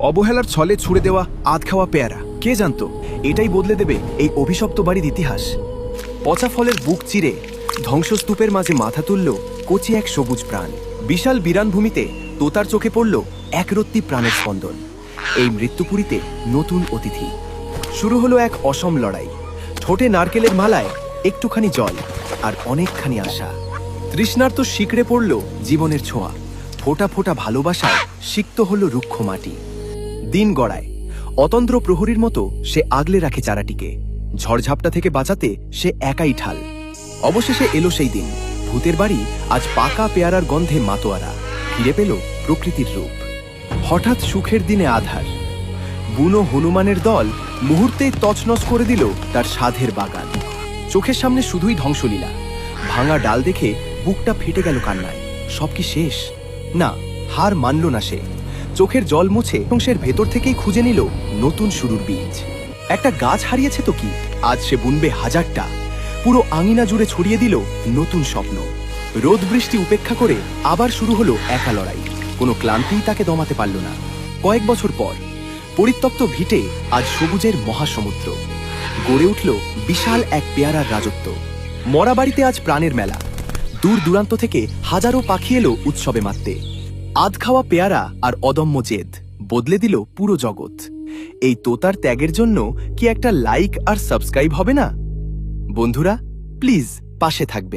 অবহেলার ছলে ছুড়ে দেওয়া আধ খাওয়া পেয়ারা, কে জানতো এটাই বদলে দেবে এই অভিশপ্ত বাড়ির ইতিহাস। পচা ফলের বুক চিরে ধ্বংসস্তূপের মাঝে মাথা তুলল কচি এক সবুজ প্রাণ। বিশাল বিরানভূমিতে তোতার চোখে পড়ল একরত্তি প্রাণের স্পন্দন। এই মৃত্যুপুরীতে নতুন অতিথি। শুরু হলো এক অসম লড়াই। ঠোঁটে নারকেলের মালায় একটুখানি জল আর অনেকখানি আশা। তৃষ্ণার্ত শিকড়ে পড়ল জীবনের ছোঁয়া। ফোঁটা ফোঁটা ভালোবাসায় সিক্ত হল রুক্ষ মাটি। দিন গড়ায়। অতন্দ্র প্রহরীর মতো সে আগলে রাখে চারাটিকে। ঝড়ঝাপটা থেকে বাঁচাতে সে একাই ঠাল। অবশেষে এলো সেই দিন। ভূতের বাড়ি আজ পাকা পেয়ারার গন্ধে মাতোয়ারা। ফিরে পেল প্রকৃতির রূপ। হঠাৎ সুখের দিনে আধার। বুনো হনুমানের দল মুহূর্তেই তছনছ করে দিল তার সাধের বাগান। চোখের সামনে শুধুই ধ্বংসলীলা। ভাঙা ডাল দেখে বুকটা ফেটে গেল কান্নায়। সব কি শেষ? না, হার মানল না সে। চোখের জল মুছে বংশের ভেতর থেকেই খুঁজে নিল নতুন শুরুর বীজ। একটা গাছ হারিয়েছে তো কি, আজ সে বুনবে হাজারটা। পুরো আঙিনা জুড়ে ছড়িয়ে দিল নতুন স্বপ্ন। রোদ বৃষ্টি উপেক্ষা করে আবার শুরু হলো একা লড়াই। কোনো ক্লান্তিই তাকে দমাতে পারল না। কয়েক বছর পর পরিত্যক্ত ভিটে আজ সবুজের মহাসমুদ্র। গড়ে উঠল বিশাল এক পেয়ারার রাজত্ব। মরা বাড়িতে আজ প্রাণের মেলা। দূর দূরান্ত থেকে হাজারো পাখি এলো উৎসবে মাততে। আধ খাওয়া পেয়ারা আর অদম্য জেদ বদলে দিল পুরো জগৎ। এই তোতার ত্যাগের জন্য কি একটা লাইক আর সাবস্ক্রাইব হবে না? বন্ধুরা, প্লিজ পাশে থাকবেন।